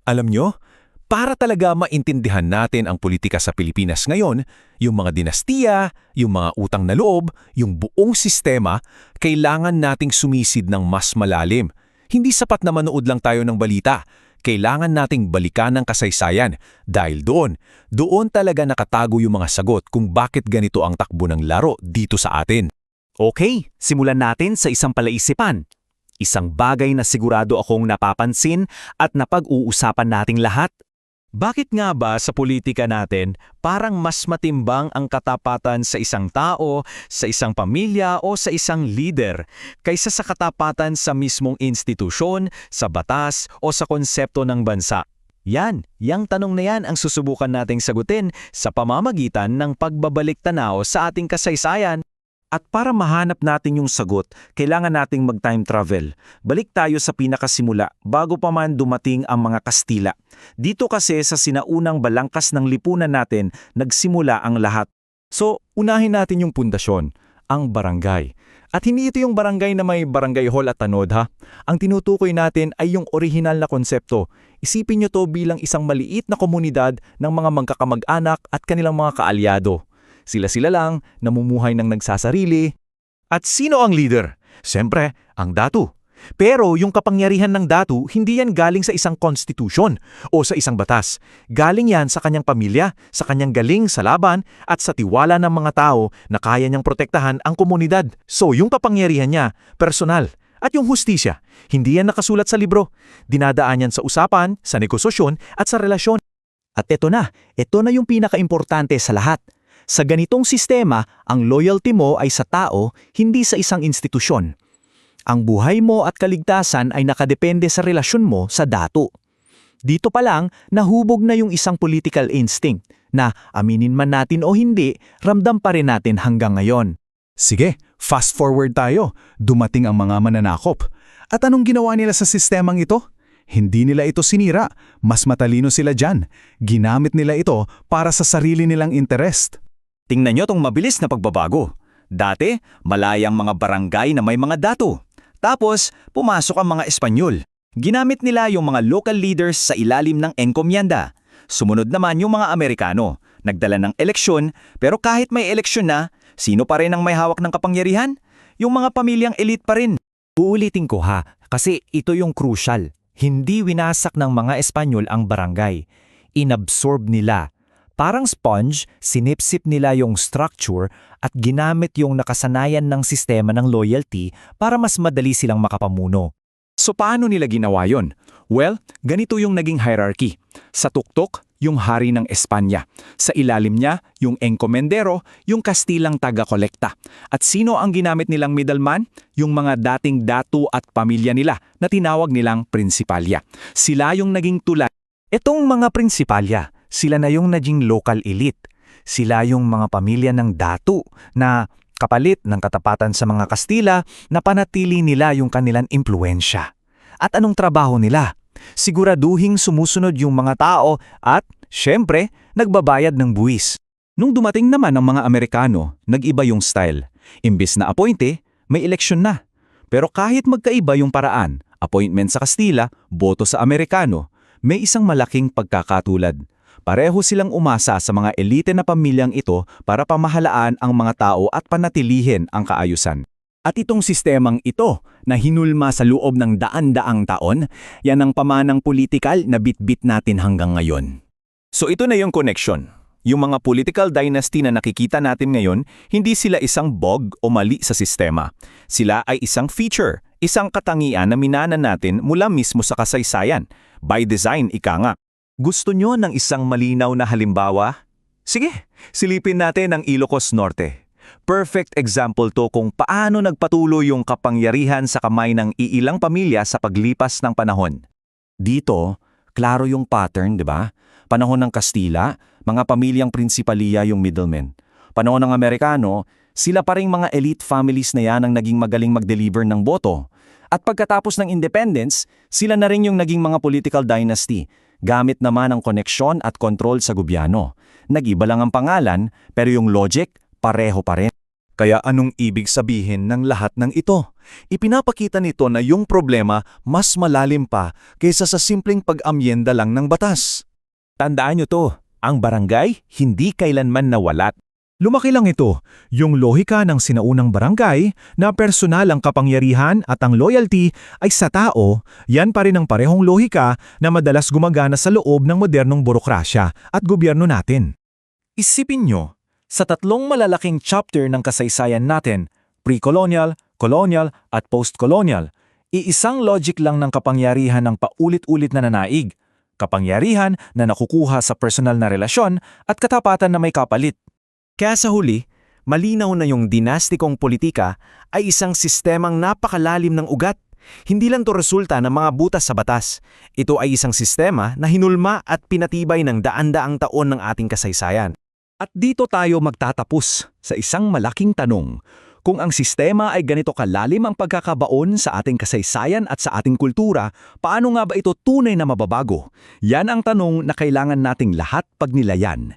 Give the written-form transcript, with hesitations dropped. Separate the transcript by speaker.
Speaker 1: Alam nyo, para talaga maintindihan natin ang politika sa Pilipinas ngayon, yung mga dinastiya, yung mga utang na loob, yung buong sistema, kailangan nating sumisid ng mas malalim. Hindi sapat na manood lang tayo ng balita. Kailangan nating balikan ng kasaysayan dahil doon talaga nakatago yung mga sagot kung bakit ganito ang takbo ng laro dito sa atin.
Speaker 2: Okay, simulan natin sa isang palaisipan. Isang bagay na sigurado akong napapansin at napag-uusapan nating lahat. Bakit nga ba sa politika natin parang mas matimbang ang katapatan sa isang tao, sa isang pamilya o sa isang leader kaysa sa katapatan sa mismong institusyon, sa batas o sa konsepto ng bansa? Yang tanong na yan ang susubukan nating sagutin sa pamamagitan ng pagbabalik tanaw sa ating kasaysayan.
Speaker 3: At para mahanap natin yung sagot, kailangan nating mag-time travel. Balik tayo sa pinakasimula, bago pa man dumating ang mga Kastila. Dito kasi sa sinaunang balangkas ng lipunan natin, nagsimula ang lahat.
Speaker 1: So, unahin natin yung pundasyon, ang barangay. At hindi ito yung barangay na may barangay hall at tanod ha. Ang tinutukoy natin ay yung orihinal na konsepto. Isipin nyo to bilang isang maliit na komunidad ng mga magkakamag-anak at kanilang mga kaalyado. Sila-sila lang, namumuhay ng nagsasarili. At sino ang leader? Siyempre, ang datu. Pero yung kapangyarihan ng datu, hindi yan galing sa isang konstitusyon o sa isang batas. Galing yan sa kanyang pamilya, sa kanyang galing sa laban, at sa tiwala ng mga tao na kaya niyang protektahan ang komunidad. So yung kapangyarihan niya, personal. At yung hustisya, hindi yan nakasulat sa libro. Dinadaan yan sa usapan, sa negosasyon, at sa relasyon.
Speaker 2: At ito na yung pinaka-importante sa lahat. Sa ganitong sistema, ang loyalty mo ay sa tao, hindi sa isang institusyon. Ang buhay mo at kaligtasan ay nakadepende sa relasyon mo sa datu. Dito pa lang, nahubog na yung isang political instinct na, aminin man natin o hindi, ramdam pa rin natin hanggang ngayon.
Speaker 4: Sige, fast forward tayo. Dumating ang mga mananakop. At anong ginawa nila sa sistemang ito? Hindi nila ito sinira. Mas matalino sila dyan. Ginamit nila ito para sa sarili nilang interest.
Speaker 2: Tingnan nyo tong mabilis na pagbabago. Dati, malayang mga barangay na may mga datu. Tapos, pumasok ang mga Espanyol. Ginamit nila yung mga local leaders sa ilalim ng enkomienda. Sumunod naman yung mga Amerikano. Nagdala ng eleksyon, pero kahit may eleksyon na, sino pa rin ang may hawak ng kapangyarihan? Yung mga pamilyang elite pa rin.
Speaker 5: Uulitin ko ha, kasi ito yung crucial. Hindi winasak ng mga Espanyol ang barangay. Inabsorb nila. Parang sponge, sinipsip nila yung structure at ginamit yung nakasanayan ng sistema ng loyalty para mas madali silang makapamuno.
Speaker 1: So paano nila ginawa yon? Well, ganito yung naging hierarchy. Sa tuktok, yung hari ng Espanya. Sa ilalim niya, yung enkomendero, yung Kastilang taga-kolekta. At sino ang ginamit nilang middleman? Yung mga dating datu at pamilya nila na tinawag nilang prinsipalya. Sila yung naging tulad.
Speaker 5: Itong mga prinsipalya, sila na yung naging local elite. Sila yung mga pamilya ng datu na kapalit ng katapatan sa mga Kastila na panatili nila yung kanilang impluensya. At anong trabaho nila? Siguraduhing sumusunod yung mga tao at, syempre, nagbabayad ng buwis.
Speaker 3: Nung dumating naman ang mga Amerikano, nag-iba yung style. Imbis na appointe, may eleksyon na. Pero kahit magkaiba yung paraan, appointment sa Kastila, boto sa Amerikano, may isang malaking pagkakatulad. Pareho silang umasa sa mga elite na pamilyang ito para pamahalaan ang mga tao at panatilihin ang kaayusan. At itong sistemang ito na hinulma sa loob ng daan-daang taon, yan ang pamanang politikal na bitbit natin hanggang ngayon.
Speaker 1: So ito na yung connection. Yung mga political dynasty na nakikita natin ngayon, hindi sila isang bog o mali sa sistema. Sila ay isang feature, isang katangian na minana natin mula mismo sa kasaysayan. By design, ika nga. Gusto nyo ng isang malinaw na halimbawa? Sige, silipin natin ang Ilocos Norte. Perfect example to kung paano nagpatuloy yung kapangyarihan sa kamay ng iilang pamilya sa paglipas ng panahon.
Speaker 3: Dito, klaro yung pattern, di ba? Panahon ng Kastila, mga pamilyang prinsipalya yung middlemen. Panahon ng Amerikano, sila pa ring mga elite families na yan ang naging magaling mag-deliver ng boto. At pagkatapos ng independence, sila na rin yung naging mga political dynasty. Gamit naman ang koneksyon at kontrol sa gobyerno. Nag-iba lang ang pangalan, pero yung logic, pareho pa rin.
Speaker 1: Kaya anong ibig sabihin ng lahat ng ito? Ipinapakita nito na yung problema mas malalim pa kaysa sa simpleng pag-amyenda lang ng batas.
Speaker 2: Tandaan nyo to, ang barangay hindi kailanman nawalat.
Speaker 5: Lumaki lang ito, yung lohika ng sinaunang barangay na personal ang kapangyarihan at ang loyalty ay sa tao, yan pa rin ang parehong lohika na madalas gumagana sa loob ng modernong burokrasya at gobyerno natin. Isipin nyo, sa tatlong malalaking chapter ng kasaysayan natin, pre-colonial, colonial at post-colonial, iisang logic lang ng kapangyarihan ng paulit-ulit na nanaig, kapangyarihan na nakukuha sa personal na relasyon at katapatan na may kapalit.
Speaker 2: Kaya sa huli, malinaw na yung dinastikong politika ay isang sistemang napakalalim ng ugat. Hindi lang to resulta ng mga butas sa batas. Ito ay isang sistema na hinulma at pinatibay ng daan-daang taon ng ating kasaysayan.
Speaker 3: At dito tayo magtatapos sa isang malaking tanong. Kung ang sistema ay ganito kalalim ang pagkakabaon sa ating kasaysayan at sa ating kultura, paano nga ba ito tunay na mababago? Yan ang tanong na kailangan nating lahat pagnilayan.